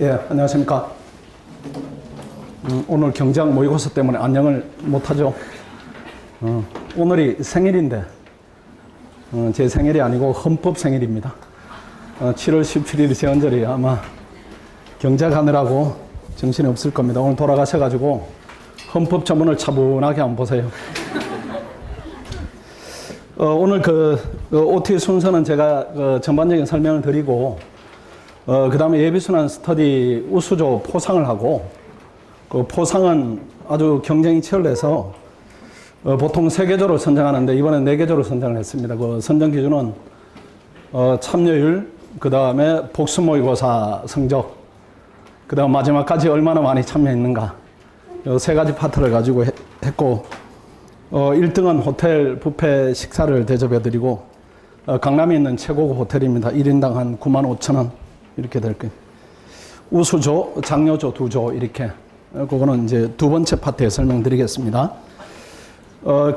예, 안녕하십니까. 오늘 경제학 모의고사 때문에 안녕을 못하죠. 오늘이 생일인데, 제 생일이 아니고 헌법 생일입니다. 7월 17일이 제 언저리 아마 경제학 하느라고 정신이 없을 겁니다. 오늘 돌아가셔가지고 헌법 전문을 차분하게 한번 보세요. 오늘 OT 순서는 제가 전반적인 설명을 드리고, 그 다음에 예비순환 스터디 우수조 포상을 하고, 그 포상은 아주 경쟁이 치열해서 보통 3개조로 선정하는데 이번엔 4개조로 선정을 했습니다. 그 선정 기준은 참여율, 그 다음에 복수 모의고사 성적, 그 다음 마지막까지 얼마나 많이 참여했는가, 이 3가지 파트를 가지고 했고, 1등은 호텔 뷔페 식사를 대접해드리고, 강남에 있는 최고급 호텔입니다. 1인당 한 95,000원 이렇게 될 거예요. 우수조, 장려조 2조 이렇게. 그거는 이제 두 번째 파트에 설명드리겠습니다.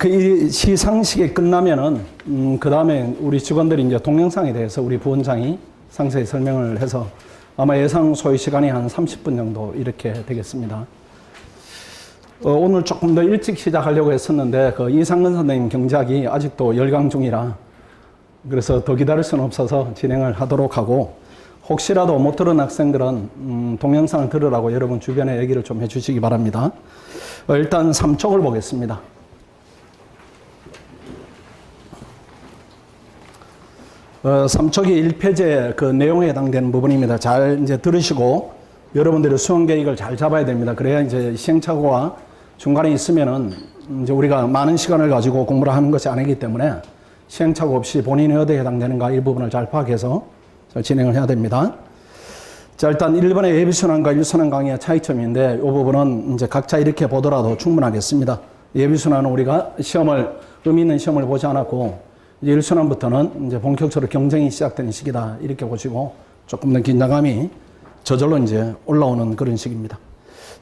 이 시상식이 끝나면은, 그 다음에 우리 직원들이 이제 동영상에 대해서 우리 부원장이 상세히 설명을 해서 아마 예상 소요 시간이 한 30분 정도 이렇게 되겠습니다. 오늘 조금 더 일찍 시작하려고 했었는데, 이상근 선생님 경작이 아직도 열강 중이라, 그래서 더 기다릴 수는 없어서 진행을 하도록 하고, 혹시라도 못 들은 학생들은 동영상을 들으라고 여러분 주변에 얘기를 좀 해주시기 바랍니다. 일단 3쪽을 보겠습니다. 삼척이 1페이지의 그 내용에 해당되는 부분입니다. 잘 이제 들으시고 여러분들의 수험 계획을 잘 잡아야 됩니다. 그래야 이제 시행착오가 중간에 있으면은 이제 우리가 많은 시간을 가지고 공부를 하는 것이 아니기 때문에 시행착오 없이 본인이 어디에 해당되는가 이 부분을 잘 파악해서 잘 진행을 해야 됩니다. 자, 일단 1번의 예비순환과 일순환 강의의 차이점인데 이 부분은 이제 각자 이렇게 보더라도 충분하겠습니다. 예비순환은 우리가 의미 있는 시험을 보지 않았고, 이제 일순환부터는 이제 본격적으로 경쟁이 시작되는 시기다 이렇게 보시고 조금 더 긴장감이 저절로 이제 올라오는 그런 시기입니다.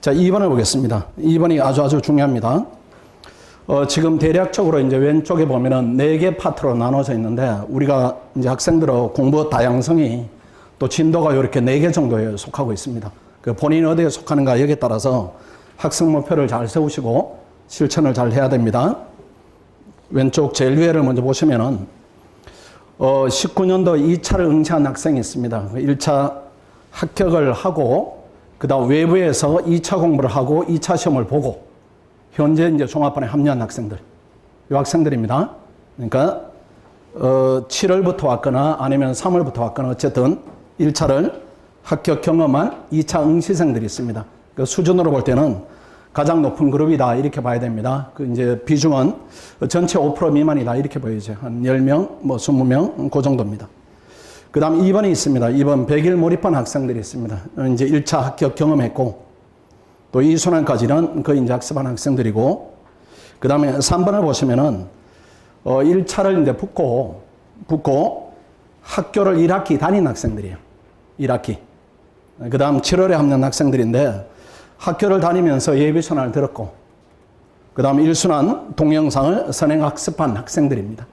자, 2번을 보겠습니다. 2번이 아주 중요합니다. 지금 대략적으로 이제 왼쪽에 보면은 4개 파트로 나눠져 있는데, 우리가 이제 학생들의 공부 다양성이 또 진도가 이렇게 4개 정도에 속하고 있습니다. 본인이 어디에 속하는가 여기에 따라서 학습 목표를 잘 세우시고 실천을 잘 해야 됩니다. 왼쪽 제일 위에를 먼저 보시면은 19년도 2차를 응시한 학생이 있습니다. 1차 합격을 하고, 그 다음 외부에서 2차 공부를 하고 2차 시험을 보고 현재 이제 종합반에 합류한 학생들, 이 학생들입니다. 그러니까 7월부터 왔거나 아니면 3월부터 왔거나 어쨌든 1차를 합격 경험한 2차 응시생들이 있습니다. 그 수준으로 볼 때는 가장 높은 그룹이다 이렇게 봐야 됩니다. 그 이제 비중은 전체 5% 미만이다 이렇게 보이죠. 한 10명, 뭐 20명 그 정도입니다. 그 다음 2번이 있습니다. 2번 100일 몰입한 학생들이 있습니다. 이제 1차 합격 경험했고, 또 2순환까지는 거의 이제 학습한 학생들이고, 그 다음에 3번을 보시면은 1차를 이제 붙고 학교를 1학기 다닌 학생들이에요. 1학기. 그 다음 7월에 합류한 학생들인데, 학교를 다니면서 예비순환을 들었고, 그 다음 1순환 동영상을 선행학습한 학생들입니다.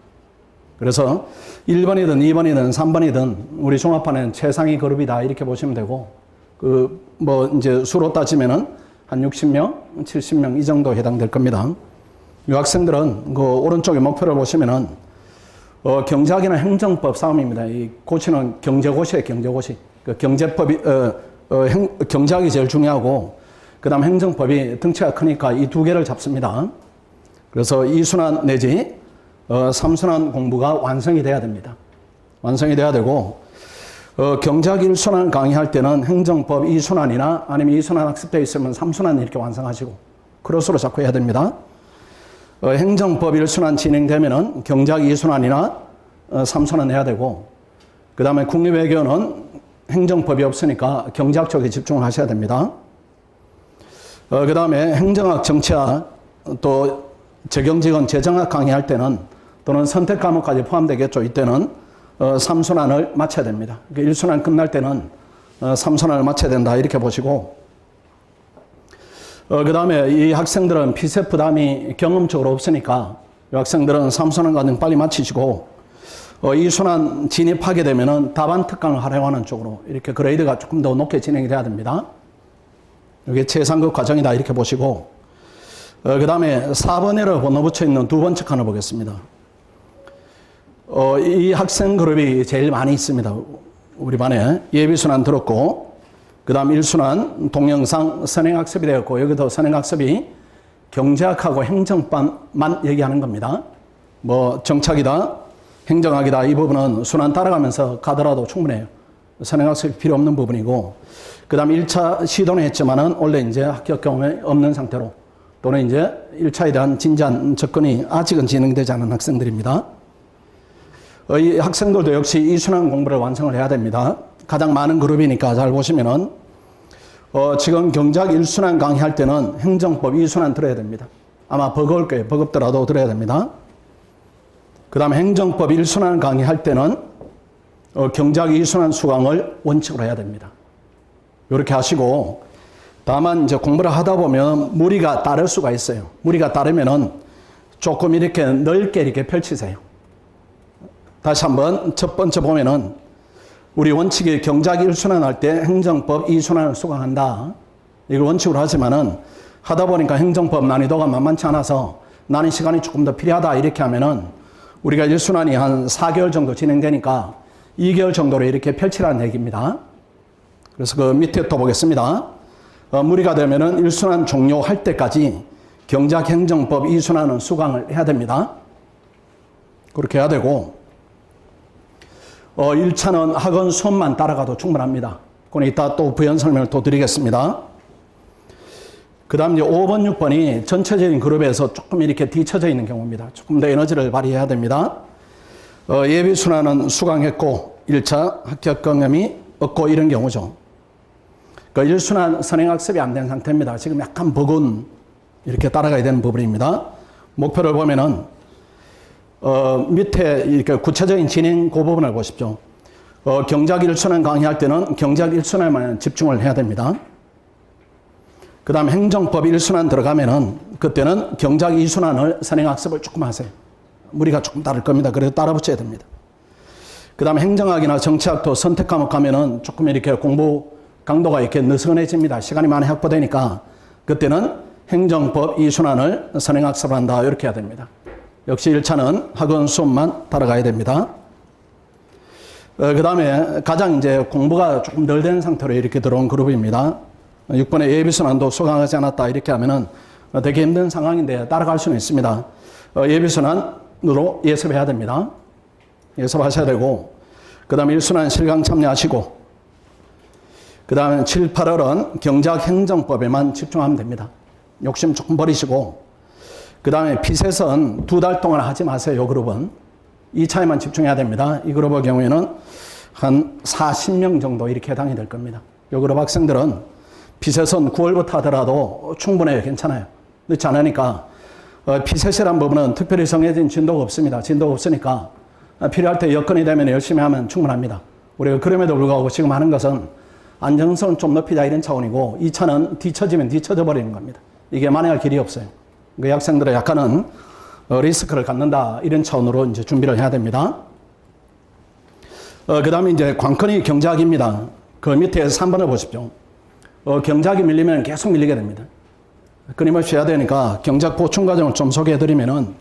그래서 1번이든 2번이든 3번이든 우리 종합반은 최상위 그룹이다 이렇게 보시면 되고, 이제 수로 따지면은 한 60명, 70명 이 정도 해당될 겁니다. 이 학생들은 오른쪽에 목표를 보시면은 경제학이나 행정법 싸움입니다. 이 고시는 경제고시예요, 경제고시. 경제법이 경제학이 제일 중요하고, 그 다음 행정법이 덩치가 크니까 이 2개를 잡습니다. 그래서 2순환 내지 3순환 공부가 완성이 돼야 됩니다. 완성이 돼야 되고, 경제학 1순환 강의할 때는 행정법 2순환이나 아니면 2순환 학습되어 있으면 3순환 이렇게 완성하시고 크로스로 자꾸 해야 됩니다. 행정법 1순환 진행되면은 경제학 2순환이나 3순환 해야 되고, 그 다음에 국립외교는 행정법이 없으니까 경제학 쪽에 집중을 하셔야 됩니다. 그 다음에 행정학, 정치학, 또 재경직은 재정학 강의할 때는 또는 선택 과목까지 포함되겠죠. 이때는 3순환을 마쳐야 됩니다. 1순환 끝날 때는 3순환을 마쳐야 된다 이렇게 보시고, 그 다음에 이 학생들은 피세 부담이 경험적으로 없으니까 이 학생들은 3순환 과정 빨리 마치시고, 이순환 진입하게 되면은 다반 특강을 활용하는 쪽으로 이렇게 그레이드가 조금 더 높게 진행이 돼야 됩니다. 이게 최상급 과정이다 이렇게 보시고, 그 다음에 4번에로 번호 붙여 있는 두 번째 칸을 보겠습니다. 이 학생 그룹이 제일 많이 있습니다. 우리 반에 예비순환 들었고, 그 다음 1순환 동영상 선행학습이 되었고, 여기도 선행학습이 경제학하고 행정반만 얘기하는 겁니다. 뭐 정착이다, 행정학이다 이 부분은 순환 따라가면서 가더라도 충분해요. 선행학습이 필요 없는 부분이고, 그 다음 1차 시도는 했지만은 원래 이제 합격 경험이 없는 상태로, 또는 이제 1차에 대한 진지한 접근이 아직은 진행되지 않은 학생들입니다. 이 학생들도 역시 이순환 공부를 완성을 해야 됩니다. 가장 많은 그룹이니까 잘 보시면은, 지금 경제학 1순환 강의할 때는 행정법 2순환 들어야 됩니다. 아마 버거울 거예요. 버겁더라도 들어야 됩니다. 그 다음에 행정법 1순환 강의할 때는 경제학 2순환 수강을 원칙으로 해야 됩니다. 이렇게 하시고, 다만 이제 공부를 하다 보면 무리가 따를 수가 있어요. 무리가 따르면은 조금 이렇게 넓게 이렇게 펼치세요. 다시 한번 첫 번째 보면은 우리 원칙이 경제학 1순환 할 때 행정법 2순환을 수강한다. 이걸 원칙으로 하지만은 하다 보니까 행정법 난이도가 만만치 않아서 나는 시간이 조금 더 필요하다 이렇게 하면은 우리가 1순환이 한 4개월 정도 진행되니까 2개월 정도로 이렇게 펼치라는 얘기입니다. 그래서 그 밑에 또 보겠습니다. 무리가 되면은 1순환 종료할 때까지 경제학 행정법 2순환은 수강을 해야 됩니다. 그렇게 해야 되고, 1차는 학원 수업만 따라가도 충분합니다. 그건 이따 또 부연 설명을 또 드리겠습니다. 그 다음 이제 5번, 6번이 전체적인 그룹에서 조금 이렇게 뒤쳐져 있는 경우입니다. 조금 더 에너지를 발휘해야 됩니다. 예비순환은 수강했고 1차 합격 경험이 없고 이런 경우죠. 그 1순환 선행학습이 안 된 상태입니다. 지금 약간 버거운 이렇게 따라가야 되는 부분입니다. 목표를 보면은 밑에 이렇게 구체적인 진행 그 부분을 보십시오. 경제학 1순환 강의할 때는 경제학 1순환만 집중을 해야 됩니다. 그 다음 행정법 1순환 들어가면은 그때는 경제학 2순환을 선행학습을 조금 하세요. 무리가 조금 따를 겁니다. 그래서 따라 붙여야 됩니다. 그 다음 행정학이나 정치학도 선택 과목 가면은 조금 이렇게 공부 강도가 이렇게 느슨해집니다. 시간이 많이 확보되니까 그때는 행정법 2순환을 선행학습을 한다. 이렇게 해야 됩니다. 역시 1차는 학원 수업만 따라가야 됩니다. 그 다음에 가장 이제 공부가 조금 덜 된 상태로 이렇게 들어온 그룹입니다. 6번에 예비순환도 수강하지 않았다. 이렇게 하면은 되게 힘든 상황인데 따라갈 수는 있습니다. 예비순환으로 예습해야 됩니다. 예습하셔야 되고, 그 다음에 1순환 실강 참여하시고, 그 다음에 7, 8월은 경제학 행정법에만 집중하면 됩니다. 욕심 조금 버리시고, 그 다음에 피셋은 2달 동안 하지 마세요. 이 그룹은 2차에만 집중해야 됩니다. 이 그룹의 경우에는 한 40명 정도 이렇게 해당이 될 겁니다. 이 그룹 학생들은 피셋은 9월부터 하더라도 충분해요. 괜찮아요. 늦지 않으니까. 피셋이란 부분은 특별히 정해진 진도가 없습니다. 진도가 없으니까 필요할 때 여건이 되면 열심히 하면 충분합니다. 우리가 그럼에도 불구하고 지금 하는 것은 안정성을 좀 높이자 이런 차원이고, 2차는 뒤처지면 뒤처져 버리는 겁니다. 이게 만회할 길이 없어요. 그 학생들의 약간은 리스크를 갖는다 이런 차원으로 이제 준비를 해야 됩니다. 그 다음에 이제 관건이 경제학입니다. 그 밑에 3번을 보십시오. 경제학이 밀리면 계속 밀리게 됩니다. 끊임없이 해야 되니까 경제학 보충 과정을 좀 소개해 드리면은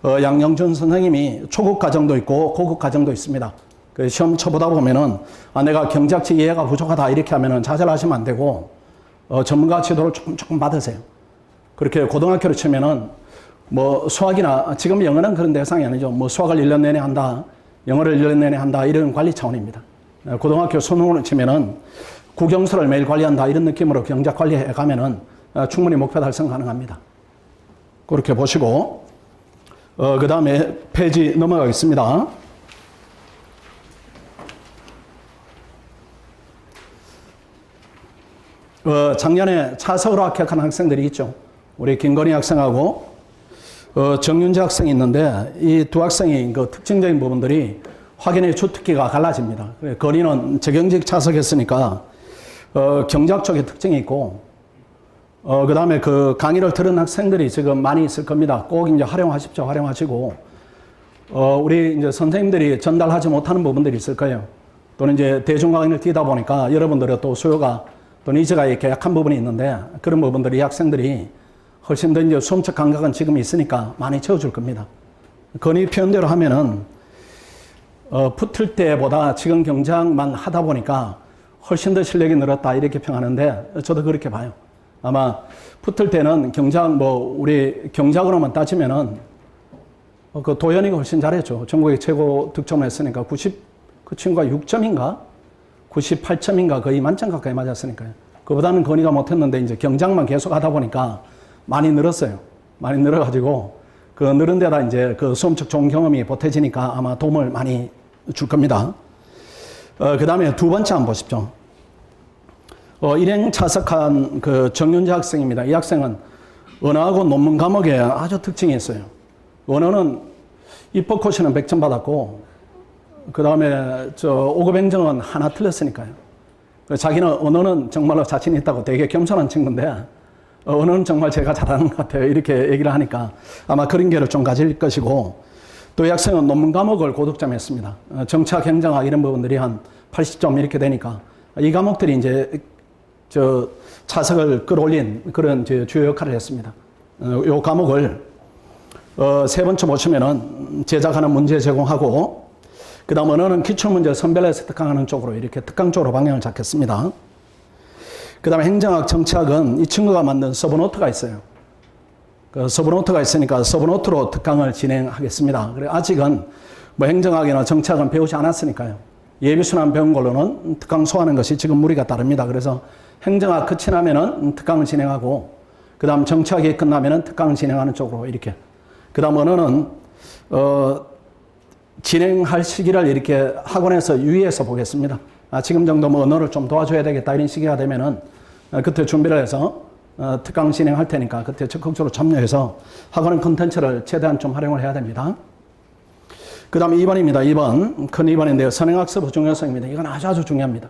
양영준 선생님이 초급 과정도 있고 고급 과정도 있습니다. 그 시험 쳐보다 보면은 내가 경제학적 이해가 부족하다 이렇게 하면은 좌절하시면 안 되고 전문가 지도를 조금 받으세요. 그렇게 고등학교로 치면은 뭐 수학이나, 지금 영어는 그런 대상이 아니죠. 뭐 수학을 1년 내내 한다, 영어를 1년 내내 한다 이런 관리 차원입니다. 고등학교 수능으로 치면은 국영수를 매일 관리한다 이런 느낌으로 경제학 관리해 가면은 충분히 목표 달성 가능합니다. 그렇게 보시고, 그 다음에 페이지 넘어가겠습니다. 작년에 차석으로 합격한 학생들이 있죠. 우리 김건희 학생하고 정윤재 학생이 있는데, 이 두 학생이 그 특징적인 부분들이 확인의 주특기가 갈라집니다. 건희는 적용직 차석했으니까 경제학 쪽에 특징이 있고, 그 다음에 그 강의를 들은 학생들이 지금 많이 있을 겁니다. 꼭 이제 활용하십시오. 활용하시고, 우리 이제 선생님들이 전달하지 못하는 부분들이 있을 거예요. 또는 이제 대중 강의를 띄다 보니까 여러분들의 또 수요가 또 니즈가 이렇게 약한 부분이 있는데 그런 부분들이 학생들이 훨씬 더 이제 수험적 감각은 지금 있으니까 많이 채워줄 겁니다. 건의 표현대로 하면은 붙을 때보다 지금 경장만 하다 보니까 훨씬 더 실력이 늘었다 이렇게 평하는데 저도 그렇게 봐요. 아마 붙을 때는 경장 우리 경작으로만 따지면은 그 도현이가 훨씬 잘했죠. 전국에 최고 득점을 했으니까 그 친구가 6점인가 98점인가 거의 만점 가까이 맞았으니까요. 그보다는 건의가 못했는데 이제 경장만 계속 하다 보니까 많이 늘었어요. 많이 늘어가지고 그 늘은 데다 이제 그 수험적 좋은 경험이 보태지니까 아마 도움을 많이 줄 겁니다. 그 다음에 두 번째 한번 보십시오. 일행 차석한 그 정윤재 학생입니다. 이 학생은 언어하고 논문 과목에 아주 특징이 있어요. 언어는 입법 코시는 100점 받았고, 그 다음에 5급 행정은 하나 틀렸으니까요. 자기는 언어는 정말로 자신 있다고 되게 겸손한 친구인데, 언어는 정말 제가 잘하는 것 같아요. 이렇게 얘기를 하니까 아마 그런 게를 좀 가질 것이고, 또 이 학생은 논문 과목을 고득점 했습니다. 정치학, 행정학 이런 부분들이 한 80점 이렇게 되니까 이 과목들이 이제 차석을 끌어올린 그런 주요 역할을 했습니다. 요 과목을 세 번째 보시면은 제작하는 문제 제공하고, 그 다음 언어는 기출문제 선별해서 특강하는 쪽으로 이렇게 특강 쪽으로 방향을 잡겠습니다. 그 다음에 행정학, 정치학은 이 친구가 만든 서브노트가 있어요. 그 서브노트가 있으니까 서브노트로 특강을 진행하겠습니다. 그래 아직은 행정학이나 정치학은 배우지 않았으니까요. 예비순환 배운 걸로는 특강 소화하는 것이 지금 무리가 따릅니다. 그래서 행정학 끝이 나면은 특강을 진행하고, 그 다음 정치학이 끝나면은 특강을 진행하는 쪽으로 이렇게. 그 다음 언어는, 진행할 시기를 이렇게 학원에서 유의해서 보겠습니다. 지금 정도면 언어를 좀 도와줘야 되겠다 이런 시기가 되면은, 그때 준비를 해서, 특강 진행할 테니까 그때 적극적으로 참여해서 학원 콘텐츠를 최대한 좀 활용을 해야 됩니다. 그 다음에 2번입니다. 2번. 큰 2번인데요. 선행학습의 중요성입니다. 이건 아주 중요합니다.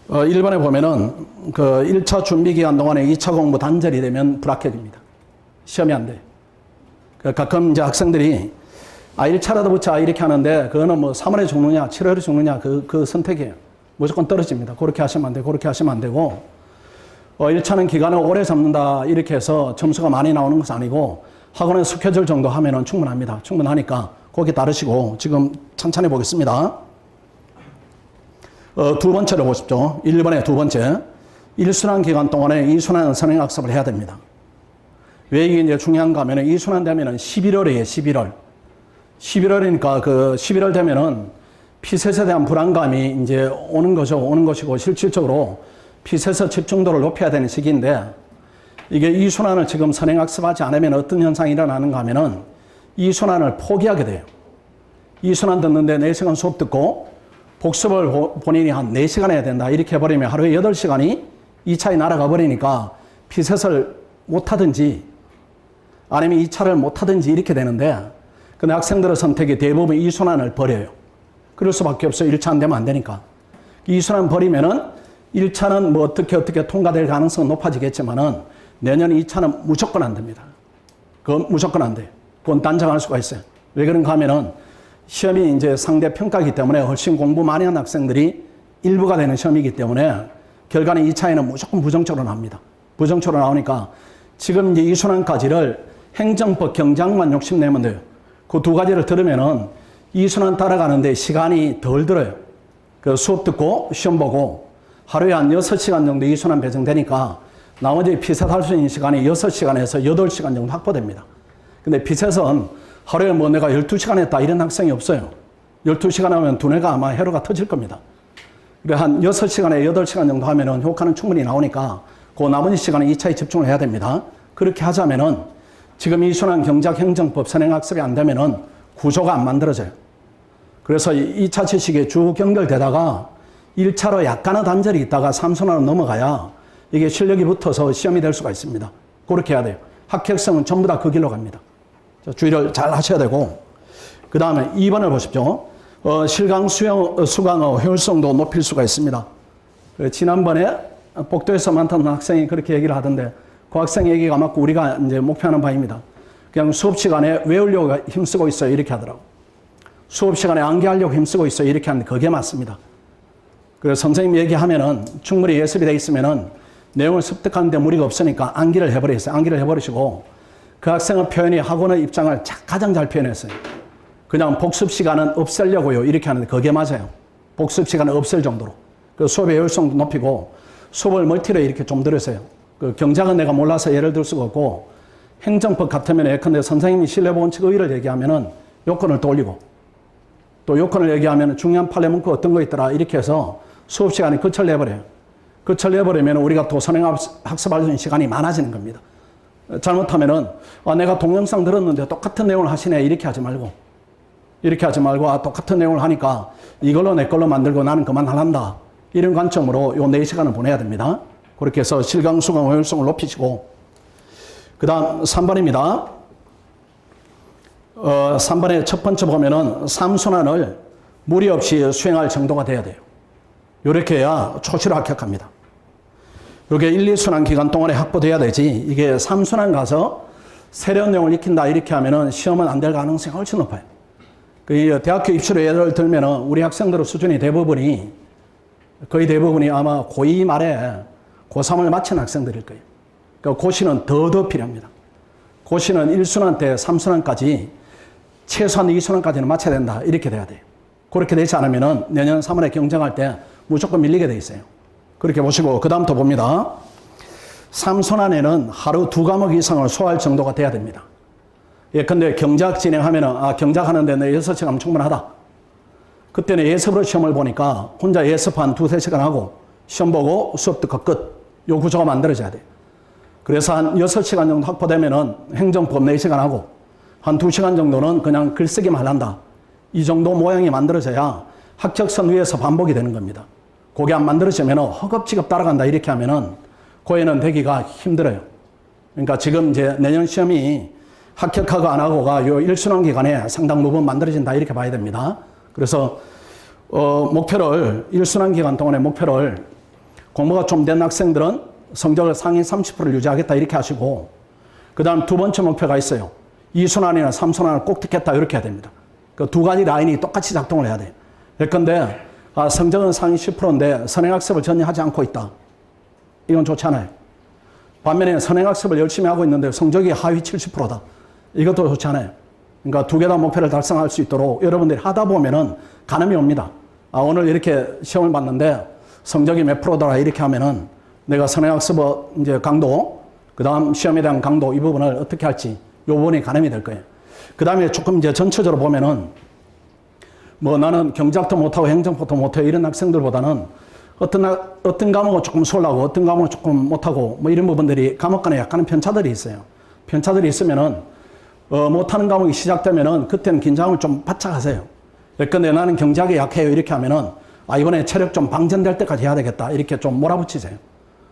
1번에 보면은 그 1차 준비 기간 동안에 2차 공부 단절이 되면 불합격입니다. 시험이 안 돼요. 가끔 이제 학생들이 1차라도 붙자 이렇게 하는데 그거는 3월에 죽느냐 7월에 죽느냐 그 선택이에요. 무조건 떨어집니다. 그렇게 하시면 안 되고 그렇게 하시면 안 되고 1차는 기간을 오래 잡는다 이렇게 해서 점수가 많이 나오는 것은 아니고 학원에 스케줄 정도 하면은 충분합니다. 충분하니까 거기에 따르시고 지금 천천히 보겠습니다. 두 번째로 보십시오. 1번의 두 번째. 1순환 기간 동안에 2순환 선행학습을 해야 됩니다. 왜 이게 이제 중요한가 하면은 2순환 되면은 11월이에요, 11월. 11월이니까 그 11월 되면은 피셋에 대한 불안감이 이제 오는 것이고 실질적으로 피셋의 집중도를 높여야 되는 시기인데 이게 2순환을 지금 선행학습하지 않으면 어떤 현상이 일어나는가 하면은 2순환을 포기하게 돼요. 2순환 듣는데 4시간 수업 듣고 복습을 본인이 한 4시간 해야 된다. 이렇게 해버리면 하루에 8시간이 2차에 날아가 버리니까 피셋을 못하든지 아니면 2차를 못하든지 이렇게 되는데 근데 학생들의 선택이 대부분 2순환을 버려요. 그럴 수밖에 없어요. 1차 안 되면 안 되니까. 2순환 버리면은 1차는 어떻게 통과될 가능성은 높아지겠지만은 내년 2차는 무조건 안 됩니다. 그건 무조건 안 돼요. 그건 단정할 수가 있어요. 왜 그런가 하면은 시험이 이제 상대 평가이기 때문에 훨씬 공부 많이 한 학생들이 일부가 되는 시험이기 때문에 결과는 2차에는 무조건 부정적으로 나옵니다. 부정적으로 나오니까 지금 이제 2순환까지를 행정법 경장만 욕심내면 돼요. 그 두 가지를 들으면은 2순환 따라가는데 시간이 덜 들어요. 그 수업 듣고 시험 보고 하루에 한 6시간 정도 2순환 배정되니까 나머지 피셋 할 수 있는 시간이 6시간에서 8시간 정도 확보됩니다. 근데 피셋은 하루에 내가 12시간 했다 이런 학생이 없어요. 12시간 하면 두뇌가 아마 회로가 터질 겁니다. 그래 한 6시간에 8시간 정도 하면은 효과는 충분히 나오니까 그 나머지 시간에 2차에 집중을 해야 됩니다. 그렇게 하자면은 지금 2순환 경작 행정법 선행학습이 안 되면은 구조가 안 만들어져요. 그래서 2차 지식이 쭉 연결되다가 1차로 약간의 단절이 있다가 3순환으로 넘어가야 이게 실력이 붙어서 시험이 될 수가 있습니다. 그렇게 해야 돼요. 합격성은 전부 다 그 길로 갑니다. 주의를 잘 하셔야 되고, 그 다음에 2번을 보십시오. 실강 수강의 효율성도 높일 수가 있습니다. 지난번에 복도에서 만났던 학생이 그렇게 얘기를 하던데, 그 학생 얘기가 맞고 우리가 이제 목표하는 바입니다. 그냥 수업 시간에 외우려고 힘쓰고 있어요. 이렇게 하더라고. 수업 시간에 암기하려고 힘쓰고 있어요. 이렇게 하는데 그게 맞습니다. 그래서 선생님 얘기하면은 충분히 예습이 돼 있으면은 내용을 습득하는데 무리가 없으니까 암기를 해버렸어요. 암기를 해버리시고 그 학생의 표현이 학원의 입장을 가장 잘 표현했어요. 그냥 복습 시간은 없애려고요. 이렇게 하는데 그게 맞아요. 복습 시간은 없앨 정도로. 그 수업의 효율성도 높이고 수업을 멀티로 이렇게 좀 들으세요. 그 경작은 내가 몰라서 예를 들 수가 없고 행정법 같으면 예컨대 선생님이 신뢰보건칙 의의를 얘기하면은 요건을 돌리고 또 요건을 얘기하면 중요한 판례 문구 어떤 거 있더라 이렇게 해서 수업 시간이 끝을 내버려요. 끝을 내버리면 우리가 또 선행학습할 수 있는 시간이 많아지는 겁니다. 잘못하면은 내가 동영상 들었는데 똑같은 내용을 하시네 이렇게 하지 말고 똑같은 내용을 하니까 이걸로 내 걸로 만들고 나는 그만할란다 이런 관점으로 요 4시간을 보내야 됩니다. 그렇게 해서 실강, 수강, 효율성을 높이시고 그 다음 3번입니다. 3번의 첫 번째 보면은 3순환을 무리 없이 수행할 정도가 돼야 돼요. 이렇게 해야 초시로 합격합니다. 이게 1, 2순환 기간 동안에 확보돼야 되지 이게 3순환 가서 새로운 내용을 익힌다 이렇게 하면은 시험은 안 될 가능성이 훨씬 높아요. 그 대학교 입시로 예를 들면은 우리 학생들의 수준이 거의 대부분이 아마 고2 말에 고3을 마친 학생들일 거예요. 그러니까 고시는 더 필요합니다. 고시는 1순환 때 3순환까지 최소한 2순환까지는 마쳐야 된다. 이렇게 돼야 돼요. 그렇게 되지 않으면은 내년 3월에 경쟁할 때 무조건 밀리게 돼 있어요. 그렇게 보시고 그 다음부터 봅니다. 3순환에는 하루 2과목 이상을 소화할 정도가 돼야 됩니다. 예컨대 경작 진행하면은 경작하는데 내 6시간 하면 충분하다. 그때는 예습으로 시험을 보니까 혼자 예습 한 2-3시간 하고 시험 보고 수업 듣고 끝. 요 구조가 만들어져야 돼요. 그래서 한 6시간 정도 확보되면은 행정법 4시간 하고 한 2시간 정도는 그냥 글쓰기만 한다. 이 정도 모양이 만들어져야 합격선 위에서 반복이 되는 겁니다. 그게 안 만들어지면 허겁지겁 따라간다 이렇게 하면은 고에는 되기가 힘들어요. 그러니까 지금 이제 내년 시험이 합격하고 안 하고가 요 1순환 기간에 상당 부분 만들어진다 이렇게 봐야 됩니다. 그래서 목표를 1순환 기간 동안의 목표를 공부가 좀 된 학생들은 성적을 상위 30%를 유지하겠다 이렇게 하시고 그 다음 두 번째 목표가 있어요. 2순환이나 3순환을 꼭 듣겠다 이렇게 해야 됩니다. 그 두 가지 라인이 똑같이 작동을 해야 돼요. 예컨대 성적은 상위 10%인데 선행학습을 전혀 하지 않고 있다. 이건 좋지 않아요. 반면에 선행학습을 열심히 하고 있는데 성적이 하위 70%다. 이것도 좋지 않아요. 그러니까 두 개 다 목표를 달성할 수 있도록 여러분들이 하다 보면은 가늠이 옵니다. 오늘 이렇게 시험을 봤는데 성적이 몇 프로더라 이렇게 하면은 내가 선행학습 이제 강도, 그 다음 시험에 대한 강도 이 부분을 어떻게 할지 이 부분이 가늠이 될 거예요. 그 다음에 조금 이제 전체적으로 보면은 나는 경작도 못하고 행정법도 못해요 이런 학생들보다는 어떤 과목은 조금 수월하고 어떤 과목은 조금 못하고 이런 부분들이 과목 간에 약간의 편차들이 있어요. 편차들이 있으면은 못하는 과목이 시작되면은 그때는 긴장을 좀 바짝 하세요. 예컨대 나는 경작에 약해요 이렇게 하면은 이번에 체력 좀 방전될 때까지 해야 되겠다 이렇게 좀 몰아붙이세요.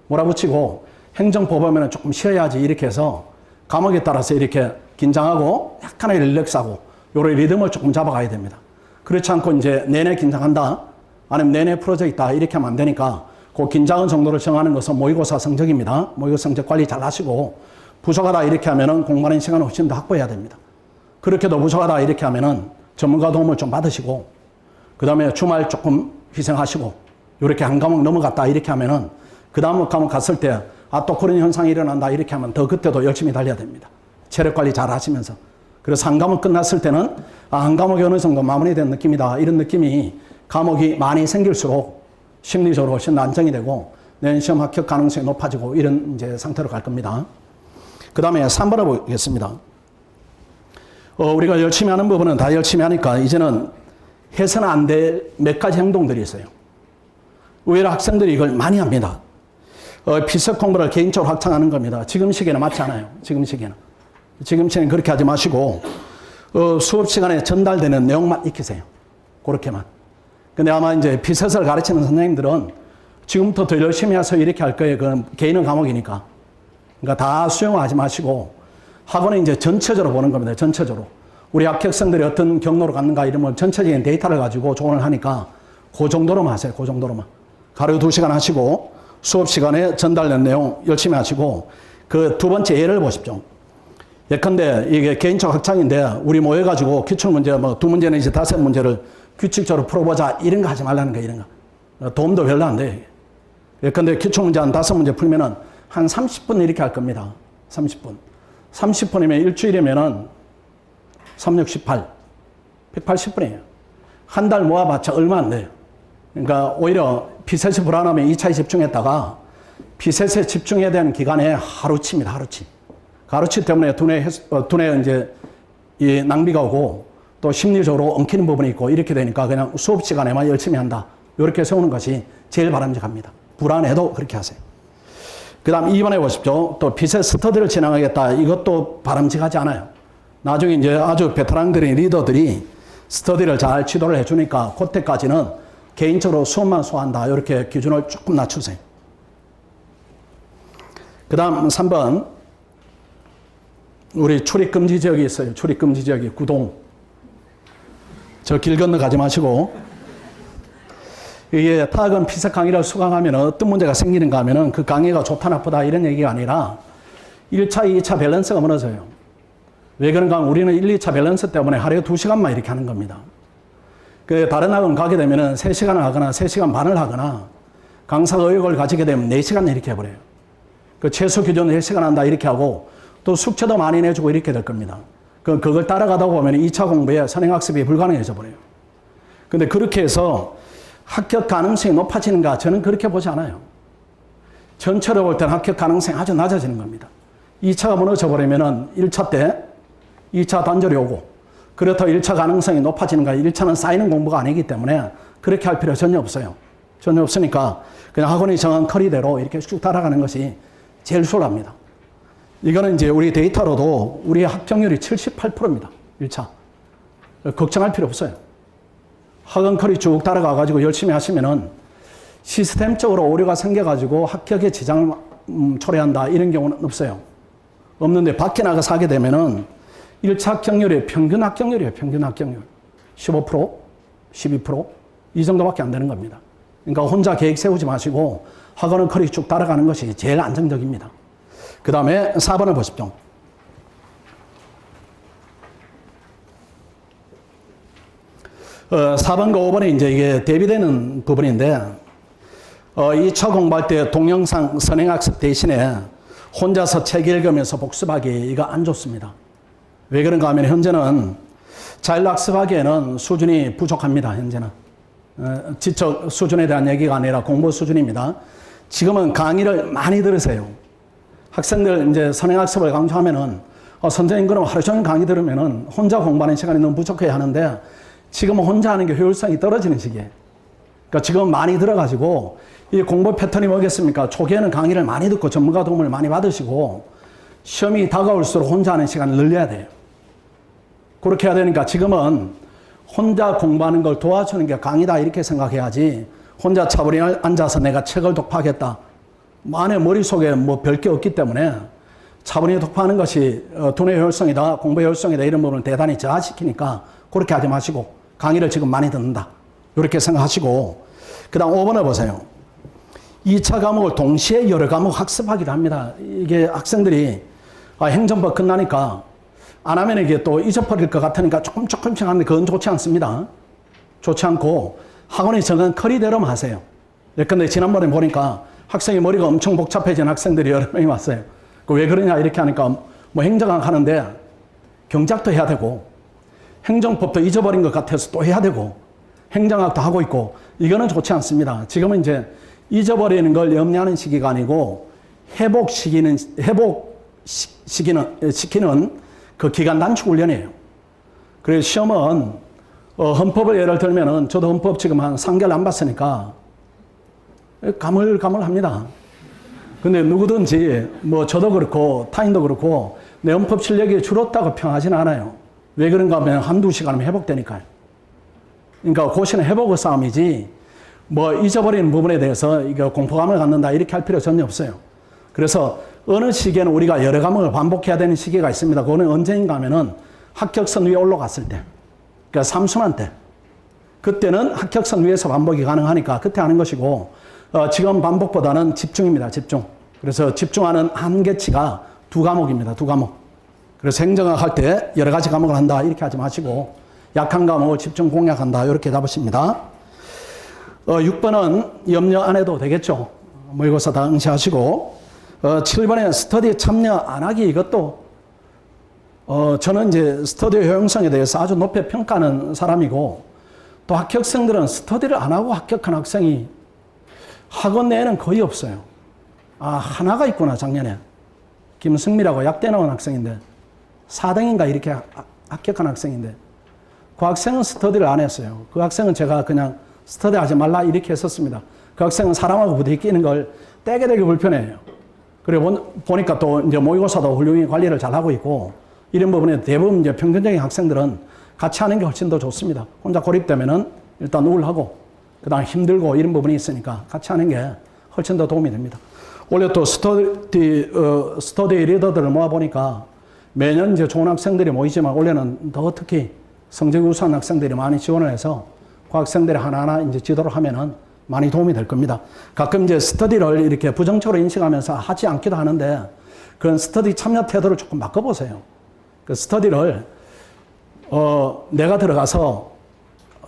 몰아붙이고 행정법 보면은 조금 쉬어야지 이렇게 해서 과목에 따라서 이렇게 긴장하고 약간의 릴렉스하고 요런 리듬을 조금 잡아가야 됩니다. 그렇지 않고 이제 내내 긴장한다 아니면 내내 풀어져 있다 이렇게 하면 안 되니까 그 긴장한 정도를 정하는 것은 모의고사 성적입니다. 모의고사 성적 관리 잘 하시고 부족하다 이렇게 하면은 공부하는 시간을 훨씬 더 확보해야 됩니다. 그렇게도 부족하다 이렇게 하면은 전문가 도움을 좀 받으시고 그 다음에 주말 조금 희생하시고 이렇게 한 과목 넘어갔다 이렇게 하면은 그 다음 과목 갔을 때 또 그런 현상이 일어난다 이렇게 하면 더 그때도 열심히 달려야 됩니다. 체력 관리 잘 하시면서. 그래서 한 과목 끝났을 때는 한 과목이 어느 정도 마무리된 느낌이다 이런 느낌이 과목이 많이 생길수록 심리적으로 훨씬 안정이 되고 내년 시험 합격 가능성이 높아지고 이런 이제 상태로 갈 겁니다. 그 다음에 3번을 보겠습니다. 우리가 열심히 하는 부분은 다 열심히 하니까 이제는 해서는 안 될 몇 가지 행동들이 있어요. 의외로 학생들이 이걸 많이 합니다. 필석 공부를 개인적으로 확장하는 겁니다. 지금 시기에는 맞지 않아요. 지금 시기에는 그렇게 하지 마시고 수업 시간에 전달되는 내용만 익히세요. 그렇게만. 근데 아마 이제 필석을 가르치는 선생님들은 지금부터 더 열심히 해서 이렇게 할 거예요. 그건 개인은 과목이니까. 그러니까 다 수용하지 마시고 학원은 이제 전체적으로 보는 겁니다. 전체적으로. 우리 합격생들이 어떤 경로로 갔는가 이런 걸 전체적인 데이터를 가지고 조언을 하니까 그 정도로만 하세요. 그 정도로만. 하루 2시간 하시고 수업 시간에 전달된 내용 열심히 하시고 그 두 번째 예를 보십시오. 예컨대 이게 개인적 학창인데 우리 모여가지고 기출문제 뭐 2문제 내지 5문제를 규칙적으로 풀어보자 이런 거 하지 말라는 거 이런 거. 도움도 별로 안 돼요. 예컨대 기출문제 한 5문제 풀면은 한 30분 이렇게 할 겁니다. 30분. 30분이면 일주일이면은 3, 6, 18. 180분이에요. 한 달 모아봤자 얼마 안 돼요. 그러니까 오히려 피셋이 불안하면 2차에 집중했다가 피셋에 집중해야 되는 기간에 하루치입니다. 하루치. 하루치 때문에 두뇌 이제 이 낭비가 오고 또 심리적으로 엉키는 부분이 있고 이렇게 되니까 그냥 수업 시간에만 열심히 한다. 이렇게 세우는 것이 제일 바람직합니다. 불안해도 그렇게 하세요. 그 다음 2번에 보십시오. 또 피셋 스터디를 진행하겠다. 이것도 바람직하지 않아요. 나중에 이제 아주 베테랑들인 리더들이 스터디를 잘 지도를 해주니까 그때까지는 개인적으로 수업만 소화한다. 이렇게 기준을 조금 낮추세요. 그 다음 3번. 우리 출입금지 지역이 있어요. 출입금지 지역이 구동. 저 길 건너 가지 마시고. 이게 타학은 피셋 강의를 수강하면 어떤 문제가 생기는가 하면은 그 강의가 좋다 나쁘다 이런 얘기가 아니라 1차, 2차 밸런스가 무너져요. 왜 그런가 하면 우리는 1, 2차 밸런스 때문에 하루에 2시간만 이렇게 하는 겁니다. 그 다른 학원 가게 되면은 3시간을 하거나 3시간 반을 하거나 강사 의욕을 가지게 되면 4시간 이렇게 해버려요. 그 최소 기준 4시간 한다 이렇게 하고 또 숙제도 많이 내주고 이렇게 될 겁니다. 그걸 따라가다 보면 2차 공부에 선행학습이 불가능해져 버려요. 근데 그렇게 해서 합격 가능성이 높아지는가? 저는 그렇게 보지 않아요. 전체로 볼 때는 합격 가능성이 아주 낮아지는 겁니다. 2차가 무너져 버리면은 1차 때 2차 단절이 오고 그렇다고 1차 가능성이 높아지는가? 1차는 쌓이는 공부가 아니기 때문에 그렇게 할 필요 전혀 없어요. 전혀 없으니까 그냥 학원이 정한 커리대로 이렇게 쭉 따라가는 것이 제일 수월합니다. 이거는 이제 우리 데이터로도 우리 합격률이 78%입니다. 1차. 걱정할 필요 없어요. 학원 커리 쭉 따라가가지고 열심히 하시면은 시스템적으로 오류가 생겨가지고 합격에 지장을 초래한다 이런 경우는 없어요. 없는데 밖에 나가서 하게 되면은 1차 합격률이 평균 합격률이에요. 평균 합격률. 15%, 12%, 이 정도밖에 안 되는 겁니다. 그러니까 혼자 계획 세우지 마시고 학원은 커리 쭉 따라가는 것이 제일 안정적입니다. 그 다음에 4번을 보십시오. 4번과 5번에 이제 이게 대비되는 부분인데, 2차 공부할 때 동영상 선행학습 대신에 혼자서 책 읽으면서 복습하기, 이거 안 좋습니다. 왜 그런가 하면 현재는 자율학습하기에는 수준이 부족합니다. 현재는. 지적 수준에 대한 얘기가 아니라 공부 수준입니다. 지금은 강의를 많이 들으세요. 학생들 이제 선행학습을 강조하면은, 선생님 그럼 하루 종일 강의 들으면은 혼자 공부하는 시간이 너무 부족해야 하는데, 지금은 혼자 하는 게 효율성이 떨어지는 시기예요. 그러니까 지금 많이 들어가지고, 이 공부 패턴이 뭐겠습니까? 초기에는 강의를 많이 듣고 전문가 도움을 많이 받으시고, 시험이 다가올수록 혼자 하는 시간을 늘려야 돼요. 그렇게 해야 되니까 지금은 혼자 공부하는 걸 도와주는 게 강의다 이렇게 생각해야지, 혼자 차분히 앉아서 내가 책을 독파하겠다. 안에 머릿속에 뭐 별 게 없기 때문에 차분히 독파하는 것이 두뇌 효율성이다, 공부 효율성이다 이런 부분을 대단히 저하시키니까 그렇게 하지 마시고 강의를 지금 많이 듣는다. 이렇게 생각하시고, 그 다음 5번을 보세요. 2차 과목을 동시에 여러 과목 학습하기도 합니다. 이게 학생들이 행정법 끝나니까 안 하면 이게 또 잊어버릴 것 같으니까 조금씩 하는데 그건 좋지 않습니다. 좋지 않고 학원이 정한 커리대로만 하세요. 예컨대 지난번에 보니까 학생이 머리가 엄청 복잡해진 학생들이 여러 명이 왔어요. 왜 그러냐 이렇게 하니까 뭐 행정학 하는데 경작도 해야 되고 행정법도 잊어버린 것 같아서 또 해야 되고 행정학도 하고 있고 이거는 좋지 않습니다. 지금은 이제 잊어버리는 걸 염려하는 시기가 아니고 회복시키는 그 기간 단축 훈련이에요. 그래서 시험은 헌법을 예를 들면은 저도 헌법 지금 한 3개월 안 봤으니까 가물가물합니다. 근데 누구든지 뭐 저도 그렇고 타인도 그렇고 내 헌법 실력이 줄었다고 평하지는 않아요. 왜 그런가 하면 한두 시간이면 회복되니까요. 그러니까 그것은 회복의 싸움이지 뭐 잊어버리는 부분에 대해서 이거 공포감을 갖는다 이렇게 할 필요 전혀 없어요. 그래서 어느 시기에는 우리가 여러 과목을 반복해야 되는 시기가 있습니다. 그거는 언제인가 하면은 합격선 위에 올라갔을 때, 그러니까 3순환 때, 그때는 합격선 위에서 반복이 가능하니까 그때 하는 것이고, 지금 반복보다는 집중입니다. 집중. 그래서 집중하는 한계치가 2과목입니다. 2과목. 그래서 행정학 할 때 여러 가지 과목을 한다 이렇게 하지 마시고 약한 과목을 집중 공략한다 이렇게 잡으십니다. 6번은 염려 안 해도 되겠죠. 모의고사 다 응시하시고 7번에 스터디 참여 안 하기 이것도 저는 이제 스터디 효용성에 대해서 아주 높이 평가하는 사람이고 또 합격생들은 스터디를 안 하고 합격한 학생이 학원 내에는 거의 없어요. 하나가 있구나. 작년에 김승미라고 약대 나온 학생인데 4등인가 이렇게 합격한 학생인데 그 학생은 스터디를 안 했어요. 그 학생은 제가 그냥 스터디 하지 말라 이렇게 했었습니다. 그 학생은 사람하고 부딪히는 걸 되게 불편해요. 그리고 보니까 또 이제 모의고사도 훌륭히 관리를 잘 하고 있고 이런 부분에 대부분 이제 평균적인 학생들은 같이 하는 게 훨씬 더 좋습니다. 혼자 고립되면은 일단 우울하고 그다음 힘들고 이런 부분이 있으니까 같이 하는 게 훨씬 더 도움이 됩니다. 올해 또 스터디 리더들을 모아보니까 매년 이제 좋은 학생들이 모이지만 올해는 더 특히 성적이 우수한 학생들이 많이 지원을 해서 그 학생들이 하나하나 이제 지도를 하면은 많이 도움이 될 겁니다. 가끔 이제 스터디를 이렇게 부정적으로 인식하면서 하지 않기도 하는데 그런 스터디 참여 태도를 조금 바꿔보세요. 그 스터디를 내가 들어가서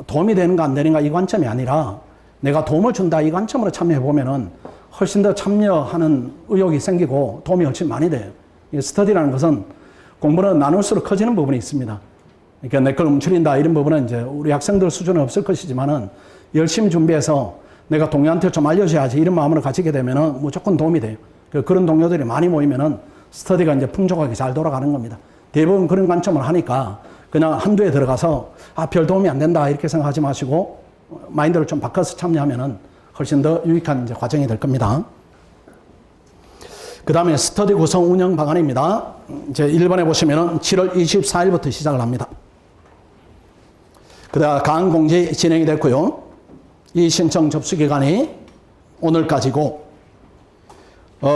도움이 되는가 안 되는가 이 관점이 아니라 내가 도움을 준다 이 관점으로 참여해 보면은 훨씬 더 참여하는 의욕이 생기고 도움이 훨씬 많이 돼요. 스터디라는 것은 공부는 나눌수록 커지는 부분이 있습니다. 그러니까 내 걸 움츠린다 이런 부분은 이제 우리 학생들 수준은 없을 것이지만은 열심히 준비해서 내가 동료한테 좀 알려줘야지 이런 마음을 가지게 되면은 무조건 도움이 돼요. 그런 동료들이 많이 모이면은 스터디가 이제 풍족하게 잘 돌아가는 겁니다. 대부분 그런 관점을 하니까 그냥 한두에 들어가서 별 도움이 안 된다 이렇게 생각하지 마시고 마인드를 좀 바꿔서 참여하면은 훨씬 더 유익한 이제 과정이 될 겁니다. 그 다음에 스터디 구성 운영 방안입니다. 이제 1번에 보시면은 7월 24일부터 시작을 합니다. 그다음 강의 공지 진행이 됐고요. 이 신청 접수 기간이 오늘까지고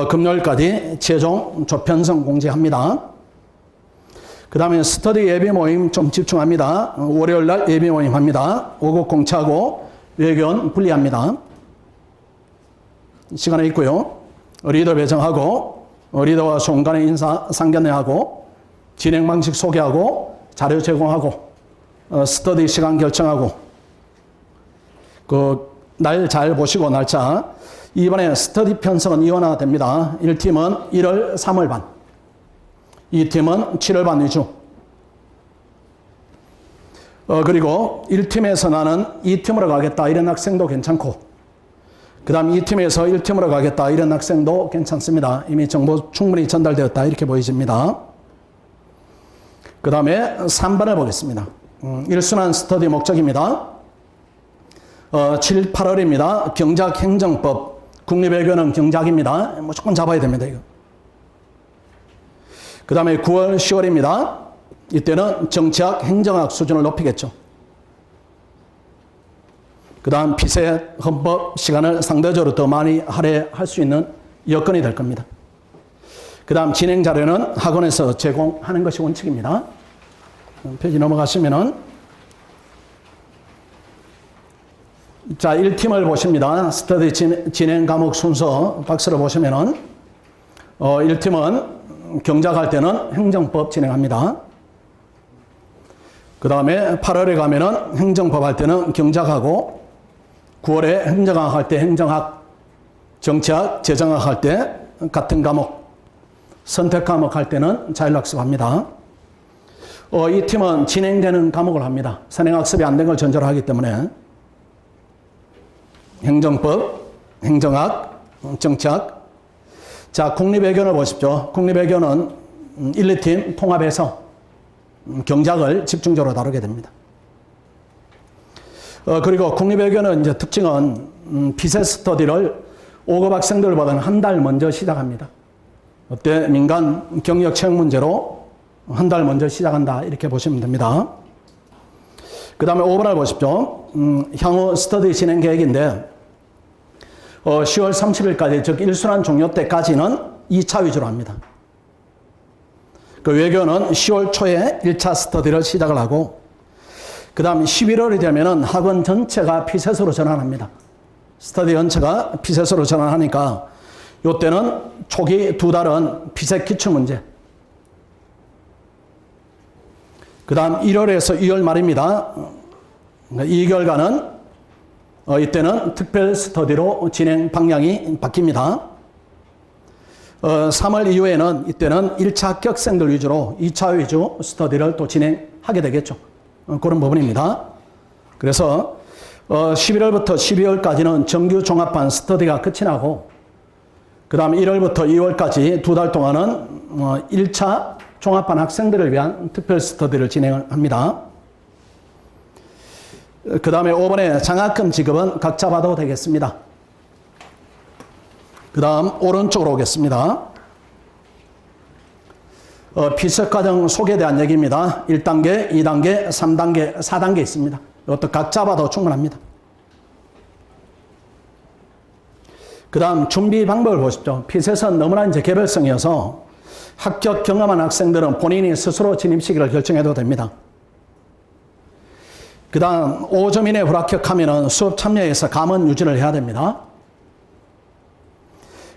금요일까지 최종 조편성 공지합니다. 그 다음에 스터디 예비 모임 좀 집중합니다. 월요일날 예비 모임 합니다. 5급 공차하고 외교원 분리합니다. 시간에 있고요. 리더 배정하고 리더와 총간의 인사 상견례하고 진행 방식 소개하고 자료 제공하고 스터디 시간 결정하고 그 날 잘 보시고 날짜 이번에 스터디 편성은 이원화됩니다. 1팀은 1월 3월 반 2팀은 7월 반 위주 그리고 1팀에서 나는 2팀으로 가겠다 이런 학생도 괜찮고 그 다음 2팀에서 1팀으로 가겠다 이런 학생도 괜찮습니다. 이미 정보 충분히 전달되었다 이렇게 보여집니다. 그 다음에 3번을 보겠습니다. 1순환 스터디 목적입니다. 7, 8월입니다. 경작 행정법 국립외교는 경작입니다. 무조건 잡아야 됩니다. 이거. 그 다음에 9월, 10월입니다. 이때는 정치학, 행정학 수준을 높이겠죠. 그 다음 피세, 헌법 시간을 상대적으로 더 많이 할애할 수 있는 여건이 될 겁니다. 그 다음 진행 자료는 학원에서 제공하는 것이 원칙입니다. 페이지 넘어가시면은 자 1팀을 보십니다. 스터디 진행 과목 순서 박스를 보시면은 1팀은 경작할 때는 행정법 진행합니다. 그 다음에 8월에 가면은 행정법 할 때는 경작하고 9월에 행정학 할 때 행정학, 정치학, 재정학 할 때 같은 과목, 선택 과목 할 때는 자율학습합니다. 이 팀은 진행되는 과목을 합니다. 선행학습이 안 된 걸 전제로 하기 때문에 행정법, 행정학, 정치학. 자, 국립외교를 보십시오. 국립외교는 1, 2팀 통합해서 경작을 집중적으로 다루게 됩니다. 그리고 국립외교는 이제 특징은 피세 스터디를 5급 학생들보다는 한 달 먼저 시작합니다. 어때? 민간 경력 체육 문제로 한 달 먼저 시작한다. 이렇게 보시면 됩니다. 그 다음에 5번을 보십시오. 향후 스터디 진행 계획인데 10월 30일까지 즉 1순환 종료 때까지는 2차 위주로 합니다. 그 외교는 10월 초에 1차 스터디를 시작을 하고 그 다음 11월이 되면은 학원 전체가 피셋으로 전환합니다. 스터디 전체가 피셋으로 전환하니까 이때는 초기 2달은 피셋 기출문제 그 다음 1월에서 2월 말입니다. 2개월간은 이때는 특별 스터디로 진행 방향이 바뀝니다. 3월 이후에는 이때는 1차 합격생들 위주로 2차 위주 스터디를 또 진행하게 되겠죠. 그런 부분입니다. 그래서 11월부터 12월까지는 정규 종합반 스터디가 끝이 나고 그 다음 1월부터 2월까지 두 달 동안은 1차 종합반 학생들을 위한 특별 스터디를 진행합니다. 그 다음에 5번에 장학금 지급은 각자 받아도 되겠습니다. 그 다음 오른쪽으로 오겠습니다. 피서과정 소개에 대한 얘기입니다. 1단계, 2단계, 3단계, 4단계 있습니다. 이것도 각자 받아도 충분합니다. 그 다음 준비 방법을 보십시오. 피셋은 너무나 이제 개별성이어서 합격 경험한 학생들은 본인이 스스로 진입 시기를 결정해도 됩니다. 그 다음 5점 이내 불합격하면 수업 참여해서 감원 유지를 해야 됩니다.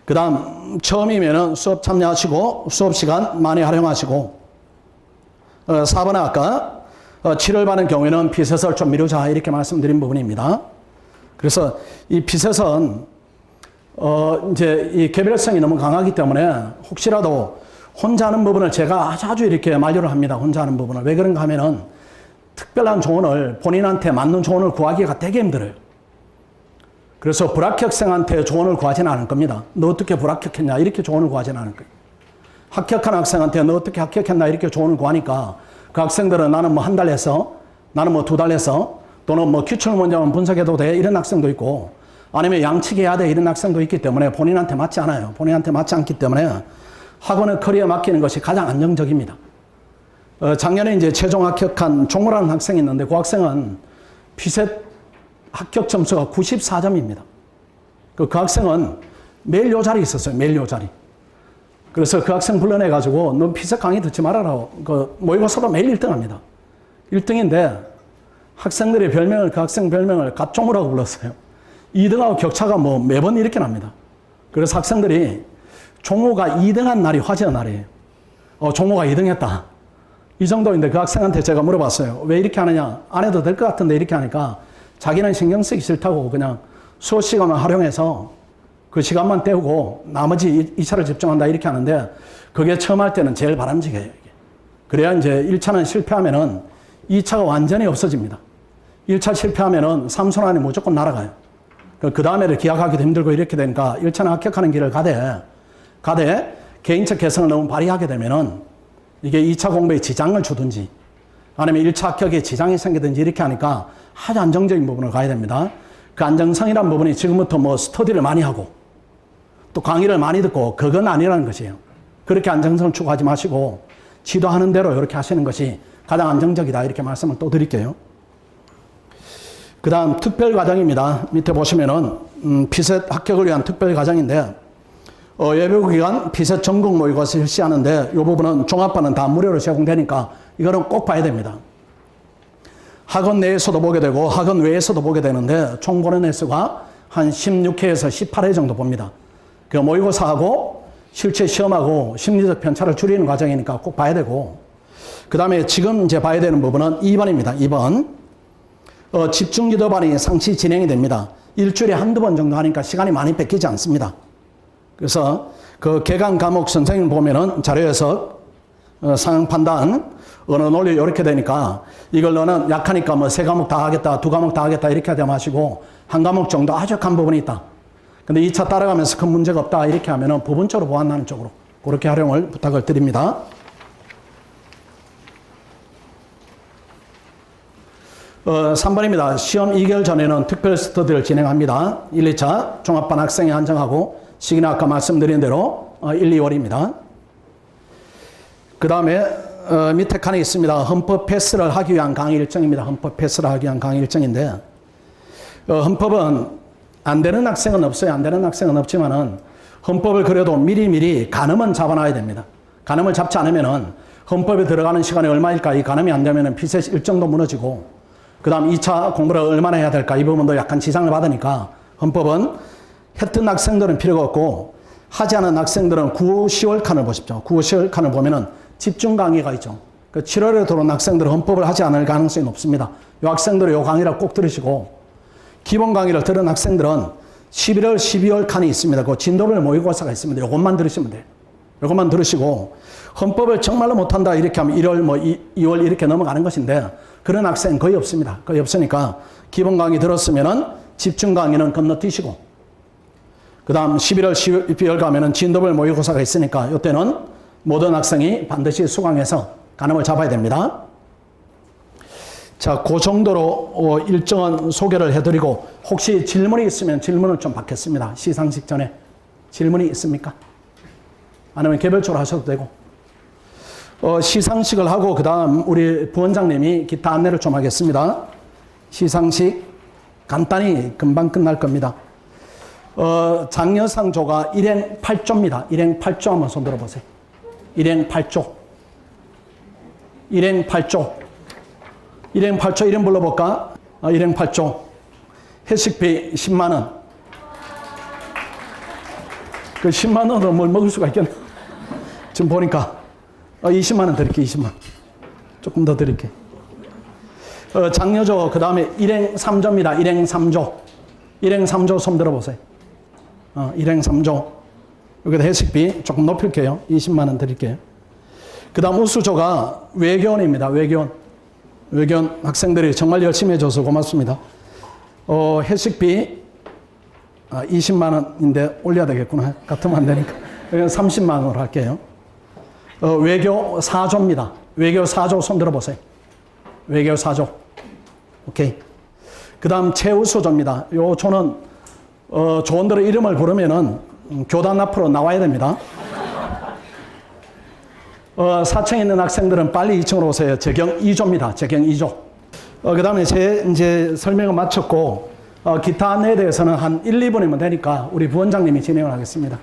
그 다음 처음이면 수업 참여하시고 수업 시간 많이 활용하시고 4번은 아까 치료를 받는 경우에는 피셋을 좀 미루자 이렇게 말씀드린 부분입니다. 그래서 이 피셋은 이제 이 개별성이 너무 강하기 때문에 혹시라도 혼자 하는 부분을 제가 아주 이렇게 만류를 합니다. 혼자 하는 부분을. 왜 그런가 하면은 특별한 조언을 본인한테 맞는 조언을 구하기가 되게 힘들어요. 그래서 불합격생한테 조언을 구하지는 않을 겁니다. 너 어떻게 불합격했냐 이렇게 조언을 구하지는 않을 거예요. 합격한 학생한테 너 어떻게 합격했나 이렇게 조언을 구하니까 그 학생들은 나는 뭐 한 달 해서 나는 뭐 두 달 해서 또는 뭐 기출 문제만 분석해도 돼 이런 학생도 있고 아니면 양치기 해야 돼 이런 학생도 있기 때문에 본인한테 맞지 않아요. 본인한테 맞지 않기 때문에 학원의 커리어에 맡기는 것이 가장 안정적입니다. 작년에 이제 최종 합격한 종호라는 학생이 있는데 그 학생은 피셋 합격 점수가 94점입니다. 그 학생은 매일 요 자리에 있었어요. 매일 요 자리. 그래서 그 학생 불러내가지고 너 피셋 강의 듣지 말아라. 그 모의고사도 매일 1등 합니다. 1등인데 학생들의 별명을 그 학생 별명을 갓종호라고 불렀어요. 2등하고 격차가 뭐 매번 이렇게 납니다. 그래서 학생들이 종호가 2등한 날이 화제의 날이에요. 종호가 2등했다. 이 정도인데 그 학생한테 제가 물어봤어요. 왜 이렇게 하느냐? 안 해도 될 것 같은데 이렇게 하니까 자기는 신경 쓰기 싫다고 그냥 수업 시간만 활용해서 그 시간만 때우고 나머지 2차를 집중한다 이렇게 하는데 그게 처음 할 때는 제일 바람직해요. 그래야 이제 1차는 실패하면은 2차가 완전히 없어집니다. 1차 실패하면은 3선 안에 무조건 날아가요. 그 다음에를 기약하기도 힘들고 이렇게 되니까 1차는 합격하는 길을 가되 개인적 개성을 너무 발휘하게 되면은 이게 2차 공부에 지장을 주든지 아니면 1차 합격에 지장이 생기든지 이렇게 하니까 아주 안정적인 부분을 가야 됩니다. 그 안정성이라는 부분이 지금부터 뭐 스터디를 많이 하고 또 강의를 많이 듣고 그건 아니라는 것이에요. 그렇게 안정성을 추구하지 마시고 지도하는 대로 이렇게 하시는 것이 가장 안정적이다 이렇게 말씀을 또 드릴게요. 그 다음 특별과정입니다. 밑에 보시면은 피셋 합격을 위한 특별과정인데 예비기간 피셋 전국 모의고사 실시하는데 이 부분은 종합반은 다 무료로 제공되니까 이거는 꼭 봐야 됩니다. 학원 내에서도 보게 되고 학원 외에서도 보게 되는데 총 보는 횟수가 한 16회에서 18회 정도 봅니다. 그 모의고사하고 실제 시험하고 심리적 편차를 줄이는 과정이니까 꼭 봐야 되고 그 다음에 지금 이제 봐야 되는 부분은 2번입니다. 2번 집중지도반이 상시 진행이 됩니다. 일주일에 한두 번 정도 하니까 시간이 많이 뺏기지 않습니다. 그래서 그 개강 과목 선생님 보면은 자료에서 상황 판단, 언어 논리 이렇게 되니까 이걸 너는 약하니까 뭐 3과목 다 하겠다, 2과목 다 하겠다 이렇게 하지 마시고 한 과목 정도 아주 약한 부분이 있다. 근데 2차 따라가면서 큰 문제가 없다 이렇게 하면은 부분적으로 보완하는 쪽으로 그렇게 활용을 부탁을 드립니다. 3번입니다. 시험 2개월 전에는 특별 스터디를 진행합니다. 1, 2차 종합반 학생이 한정하고 시기는 아까 말씀드린 대로 1, 2월입니다. 그 다음에 밑에 칸에 있습니다. 헌법 패스를 하기 위한 강의 일정입니다. 헌법 패스를 하기 위한 강의 일정인데 헌법은 안 되는 학생은 없어요. 안 되는 학생은 없지만은 헌법을 그래도 미리미리 가늠은 잡아놔야 됩니다. 가늠을 잡지 않으면은 헌법에 들어가는 시간이 얼마일까 이 가늠이 안 되면은 피셋 일정도 무너지고 그 다음 2차 공부를 얼마나 해야 될까 이 부분도 약간 지장을 받으니까 헌법은 했던 학생들은 필요가 없고 하지 않은 학생들은 9, 10월 칸을 보십시오. 9, 10월 칸을 보면은 집중 강의가 있죠. 그 7월에 들어온 학생들은 헌법을 하지 않을 가능성이 높습니다. 이 학생들은 이 강의를 꼭 들으시고, 기본 강의를 들은 학생들은 11월, 12월 칸이 있습니다. 그 진도별 모의고사가 있습니다. 이것만 들으시면 돼요. 이것만 들으시고, 헌법을 정말로 못한다 이렇게 하면 1월, 2월 이렇게 넘어가는 것인데, 그런 학생 거의 없습니다. 거의 없으니까 기본 강의 들었으면은 집중 강의는 건너뛰시고, 그 다음 11월, 12월 가면은 진도별 모의고사가 있으니까 이때는 모든 학생이 반드시 수강해서 가늠을 잡아야 됩니다. 자, 그 정도로 일정한 소개를 해드리고, 혹시 질문이 있으면 질문을 좀 받겠습니다. 시상식 전에. 질문이 있습니까? 아니면 개별적으로 하셔도 되고. 시상식을 하고, 그 다음 우리 부원장님이 기타 안내를 좀 하겠습니다. 시상식 간단히 금방 끝날 겁니다. 장려상조가 일행 8조입니다. 일행 8조 한번 손 들어보세요. 일행 8조. 일행 8조. 일행 8조 이름 불러볼까? 일행 8조. 회식비 10만원. 그 10만원으로 뭘 먹을 수가 있겠나? 지금 보니까 20만원 드릴게요. 20만원. 조금 더 드릴게요. 장려조 그 다음에 일행 3조입니다. 일행 3조. 일행 3조 손 들어보세요. 일행 3조. 여기다 회식비 조금 높일게요. 20만원 드릴게요. 그 다음 우수조가 외교원입니다. 외교원. 외교원 학생들이 정말 열심히 해줘서 고맙습니다. 회식비 20만원인데 올려야 되겠구나. 같으면 안 되니까. 30만원으로 할게요. 외교 4조입니다. 외교 4조 손 들어보세요. 외교 4조. 오케이. 그 다음 최우수조입니다. 요 조는 좋은 대로 이름을 부르면은 교단 앞으로 나와야 됩니다. 4층에 있는 학생들은 빨리 2층으로 오세요. 재경 2조입니다. 재경 2조. 그 다음에 이제 설명을 마쳤고, 기타 안내에 대해서는 한 1, 2분이면 되니까 우리 부원장님이 진행을 하겠습니다.